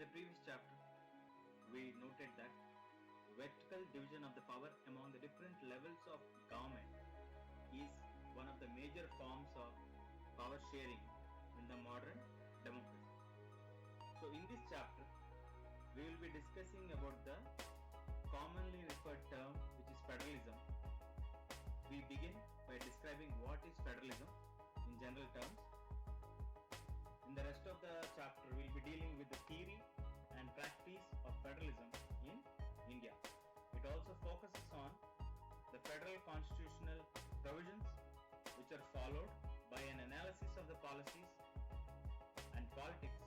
the previous chapter, we noted that vertical division of the power among the different levels of government is one of the major forms of power sharing in the modern democracy. So in this chapter, we will be discussing about the commonly referred term, which is federalism. We begin by describing what is federalism in general terms. In the rest of the chapter, we will be dealing with the theory and practice of federalism in India. It also focuses on the federal constitutional provisions which are followed by an analysis of the policies and politics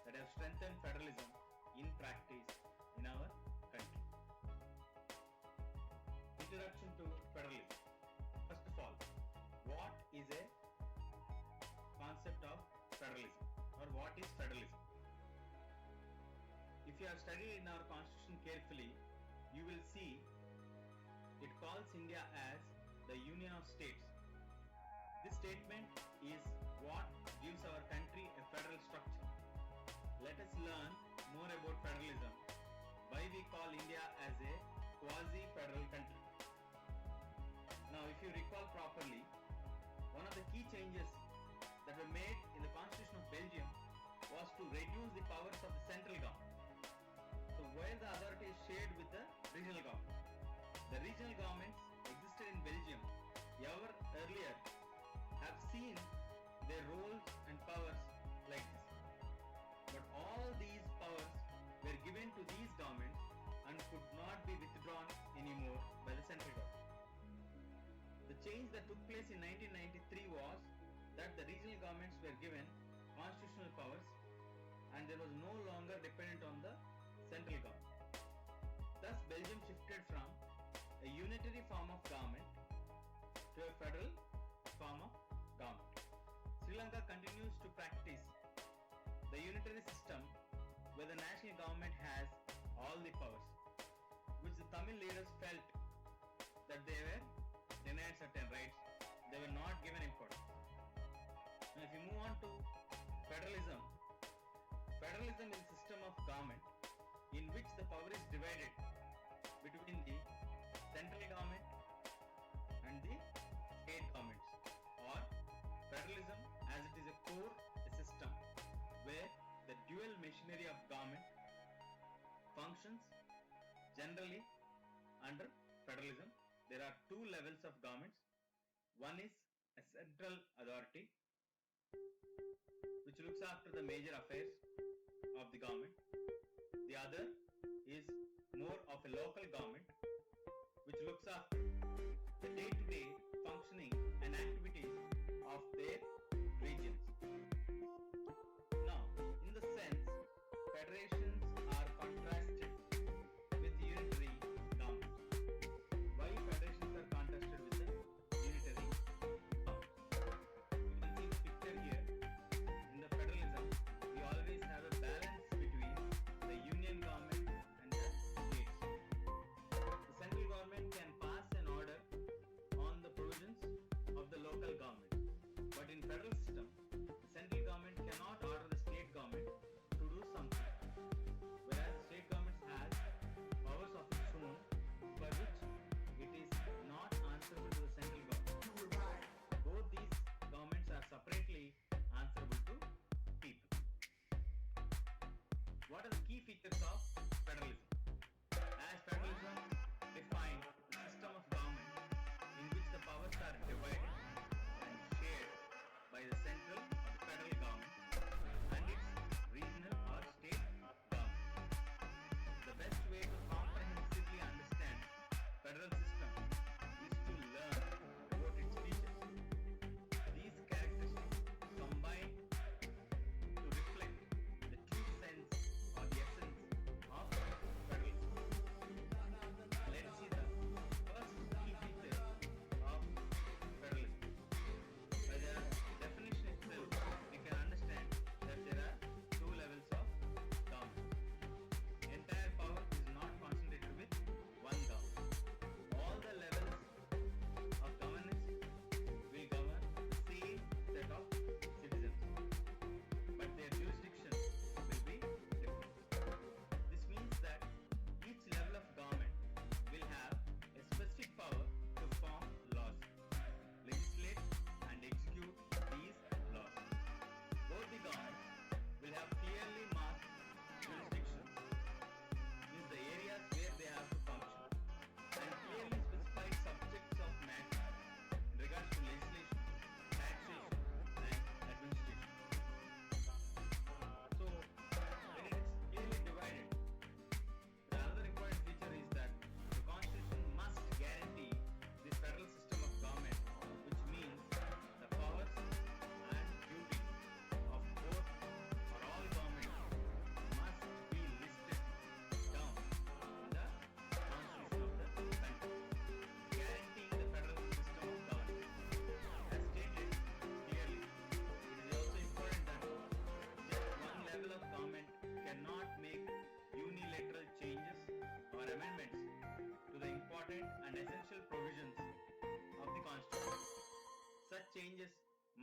that have strengthened federalism in practice in our country. Introduction to federalism. First of all, what is a concept of federalism, or what is federalism? If you have studied in our constitution carefully, you will see it calls India as the Union of States. This statement is what gives our country a federal structure. Let us learn more about federalism, why we call India as a quasi-federal country. Now, if you recall properly, one of the key changes that were made in the Constitution of Belgium was to reduce the powers of the central government. So, where the authority is shared with the regional government. The regional governments existed in Belgium ever earlier have seen their roles and powers like this. But all these powers were given to these governments and could not be withdrawn anymore by the central government. The change that took place in 1993 was that the regional governments were given constitutional powers and there was no longer dependent on the central government. Thus, Belgium shifted from a unitary form of government to a federal form of government. Sri Lanka continues to practice the unitary system where the national government has all the powers, which the Tamil leaders felt that they were denied certain rights, they were not given importance. Now, if you move on to federalism, federalism is a system of government in which the power is divided between the central government and the state governments, or federalism as it is a core system where the dual machinery of government functions. Generally under federalism there are two levels of governments. One is a central authority which looks after the major affairs of the government. The other is more of a local government which looks after the day-to-day functioning and activities of their regions. Now, in the sense, federations are contrasted with unitary governments. Why federations are contrasted with the unitary governments? You can see the picture here. In the federalism, we always have a balance between the union government and the states. The central government can pass an order on the provisions of the local government. But in federal system, the central government cannot order the state government to do something, whereas the state government has powers of its own for which it is not answerable to the central government. Both these governments are separately answerable to people. What are the key features of federalism? As federalism defines the system of government in which the powers are divided and shared by the central or the federal government and its regional or state government. The best way to comprehensively understand federal system is to learn about its features. These characteristics combine to reflect the true sense or the essence of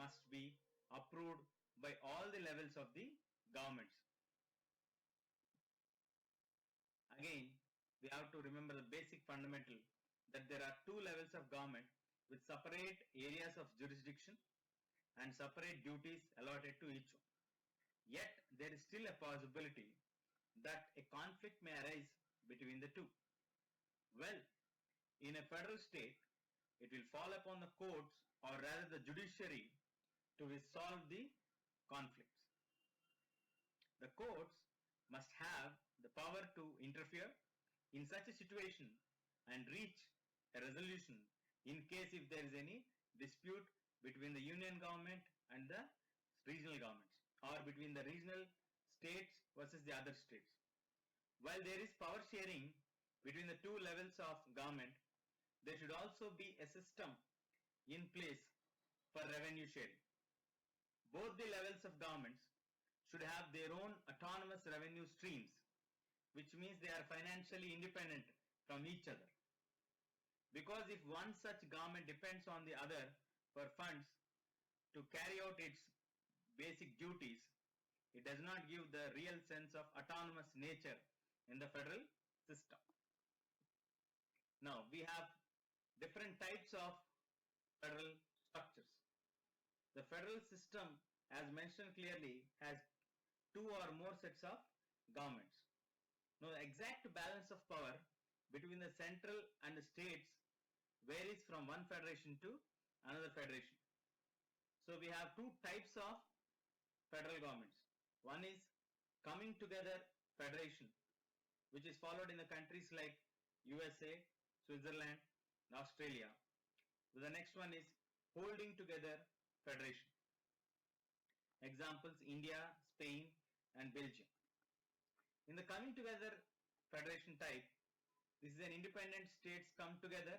must be approved by all the levels of the governments. Again, we have to remember the basic fundamental that there are two levels of government with separate areas of jurisdiction and separate duties allotted to each one. Yet, there is still a possibility that a conflict may arise between the two. Well, in a federal state, it will fall upon the courts or rather the judiciary to resolve the conflicts. The courts must have the power to interfere in such a situation and reach a resolution in case if there is any dispute between the union government and the regional governments, or between the regional states versus the other states. While there is power sharing between the two levels of government, there should also be a system in place for revenue sharing. Both the levels of governments should have their own autonomous revenue streams, which means they are financially independent from each other. Because if one such government depends on the other for funds to carry out its basic duties, it does not give the real sense of autonomous nature in the federal system. Now, we have different types of federal structures. The federal system, as mentioned clearly, has two or more sets of governments. Now, the exact balance of power between the central and the states varies from one federation to another federation. So, we have two types of federal governments. One is coming together federation, which is followed in the countries like USA, Switzerland, and Australia. The next one is holding together federation. Examples: India, Spain, and Belgium. In the coming together federation type, this is an independent states come together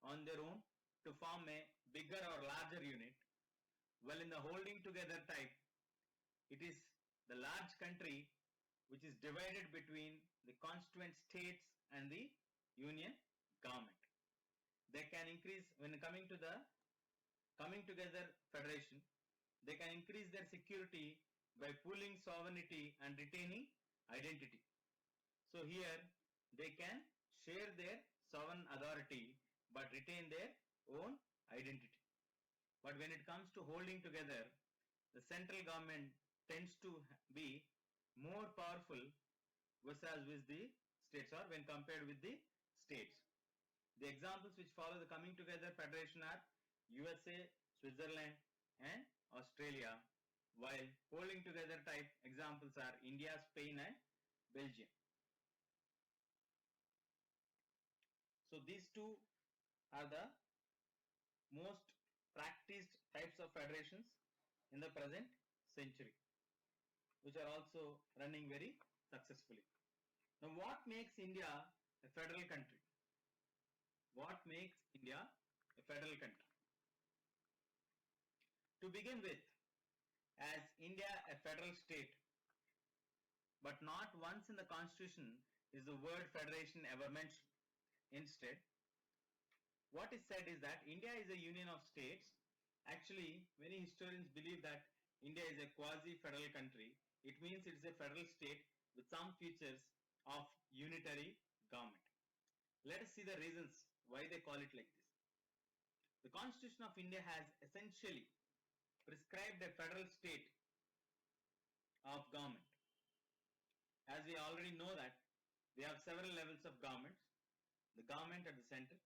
on their own to form a bigger or larger unit. While in the holding together type, it is the large country which is divided between the constituent states and the union government. They can increase, when coming to the coming together federation, they can increase their security by pooling sovereignty and retaining identity. So here they can share their sovereign authority but retain their own identity. But when it comes to holding together, the central government tends to be more powerful versus with the states, or when compared with the states. The examples which follow the coming together federation are USA, Switzerland, and Australia, while holding together type examples are India, Spain, and Belgium. So these two are the most practiced types of federations in the present century, which are also running very successfully. Now, what makes India a federal country? What makes India a federal country? To begin with, as India a federal state, but not once in the constitution is the word federation ever mentioned. Instead, what is said is that India is a union of states. Actually, many historians believe that India is a quasi-federal country. It means it is a federal state with some features of unitary government. Let us see the reasons why they call it like this. The Constitution of India has essentially prescribed a federal state of government. As we already know that we have several levels of governments. The government at the center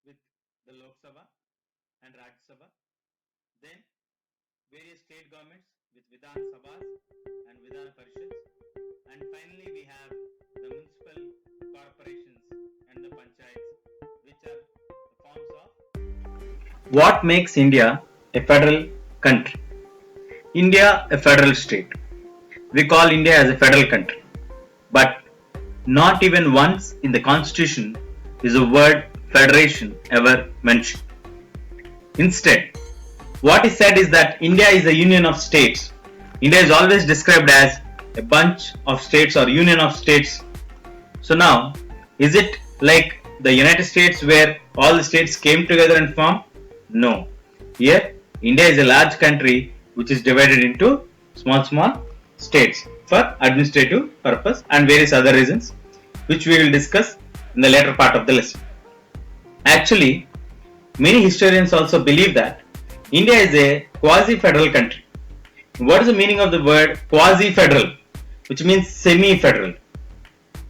with the Lok Sabha and Rajya Sabha. Then various state governments with Vidhan Sabhas and Vidhan Parishads. And finally we have the municipal corporations and the panchayats, which are the forms of. What makes India a federal country? India a federal state. We call India as a federal country. But not even once in the constitution is the word federation ever mentioned. Instead, what is said is that India is a union of states. India is always described as a bunch of states or union of states. So now, is it like the United States where all the states came together and formed? No. Here, India is a large country which is divided into small states for administrative purpose and various other reasons which we will discuss in the later part of the lesson. Actually, many historians also believe that India is a quasi-federal country. What is the meaning of the word quasi-federal, which means semi-federal?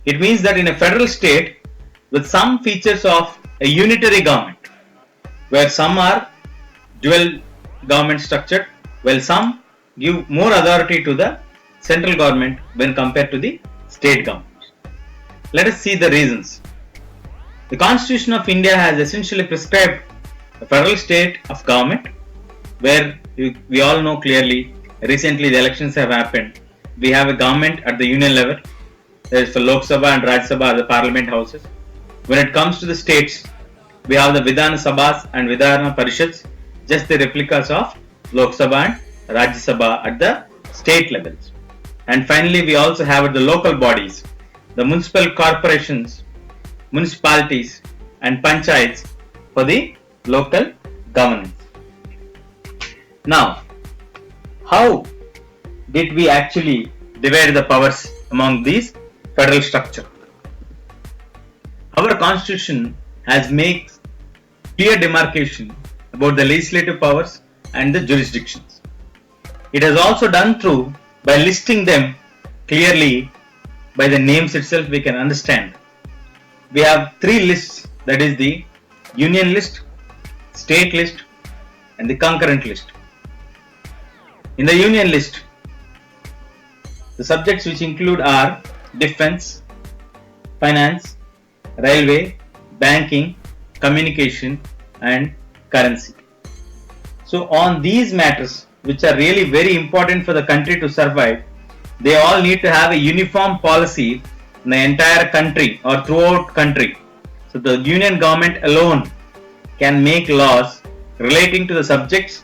It means that in a federal state with some features of a unitary government, where some are dual government structured, while some give more authority to the central government when compared to the state government. Let us see the reasons. The Constitution of India has essentially prescribed a federal state of government, where we all know clearly, recently the elections have happened. We have a government at the union level. There is the Lok Sabha and Rajya Sabha, the parliament houses. When it comes to the states, we have the Vidhana Sabhas and Vidhana Parishads, just the replicas of Lok Sabha and Rajya Sabha at the state levels. And finally, we also have at the local bodies, the municipal corporations, municipalities and panchayats for the local governance. Now, how did we actually divide the powers among these federal structure? Our constitution has made clear demarcation about the legislative powers and the jurisdictions. It has also done through by listing them clearly by the names itself we can understand. We have three lists, that is the union list, state list and the concurrent list. In the union list, the subjects which include are defense, finance, railway, banking, communication and currency. So on these matters, which are really very important for the country to survive, they all need to have a uniform policy in the entire country or throughout country. So the union government alone can make laws relating to the subjects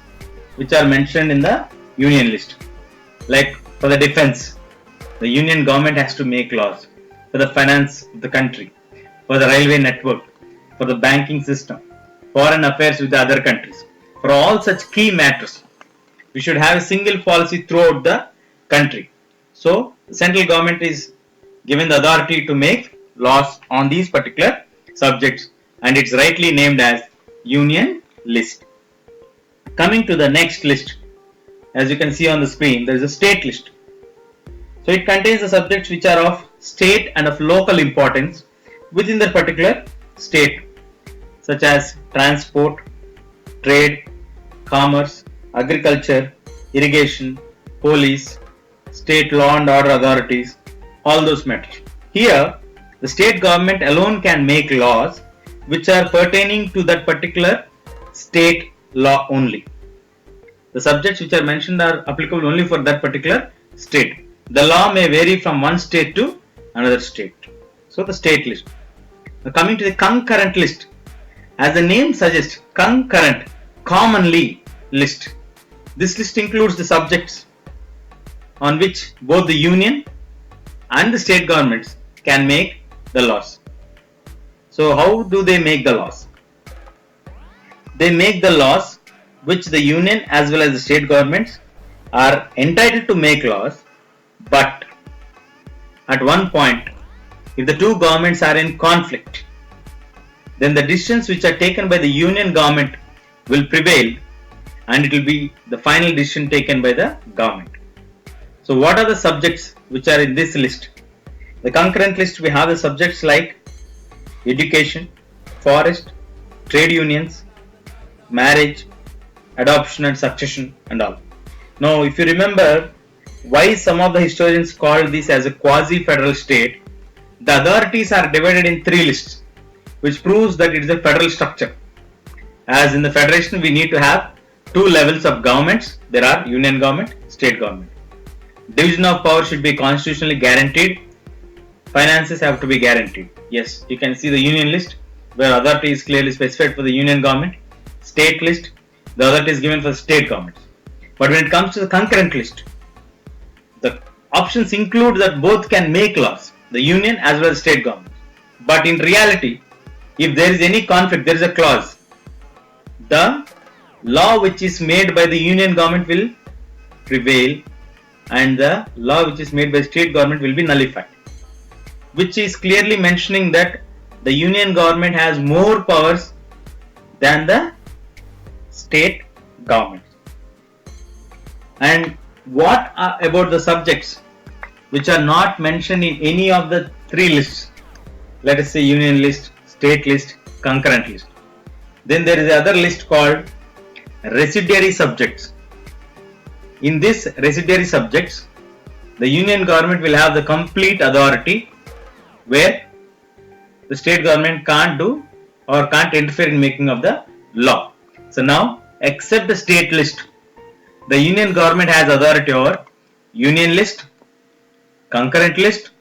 which are mentioned in the union list. Like for the defense, the union government has to make laws. For the finance of the country, for the railway network, for the banking system, foreign affairs with the other countries. For all such key matters, we should have a single policy throughout the country. So, the central government is given the authority to make laws on these particular subjects, and it's rightly named as union list. Coming to the next list, as you can see on the screen, there is a state list. So, it contains the subjects which are of state and of local importance within the particular state, such as transport, trade, commerce, agriculture, irrigation, police, state law and order authorities, all those matters. Here, the state government alone can make laws which are pertaining to that particular state law only. The subjects which are mentioned are applicable only for that particular state. The law may vary from one state to another state. So, the state list. Now, coming to the concurrent list. As the name suggests, concurrent, commonly list. This list includes the subjects on which both the union and the state governments can make the laws. So, how do they make the laws? They make the laws which the union as well as the state governments are entitled to make laws, but at one point, if the two governments are in conflict, then the decisions which are taken by the union government will prevail and it will be the final decision taken by the government. So what are the subjects which are in this list? The concurrent list, we have the subjects like education, forest, trade unions, marriage, adoption and succession and all. Now if you remember why some of the historians called this as a quasi-federal state, the authorities are divided in three lists, which proves that it is a federal structure. As in the federation, we need to have two levels of governments. There are union government, state government. Division of power should be constitutionally guaranteed. Finances have to be guaranteed. Yes, you can see the union list where authority is clearly specified for the union government. State list, the authority is given for the state governments. But when it comes to the concurrent list, the options include that both can make laws, the union as well as state government. But in reality, if there is any conflict, there is a clause. The law which is made by the union government will prevail and the law which is made by state government will be nullified, which is clearly mentioning that the union government has more powers than the state government. And what about the subjects which are not mentioned in any of the three lists? Let us say union list, state list, concurrent list. Then there is another list called residuary subjects. In this residuary subjects, the union government will have the complete authority where the state government can't do or can't interfere in making of the law. So now, except the state list, the union government has authority over union list, concurrent list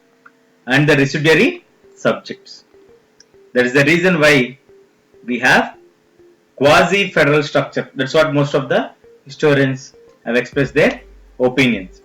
and the residuary subjects. That is the reason why we have quasi-federal structure. That's what most of the historians have expressed their opinions.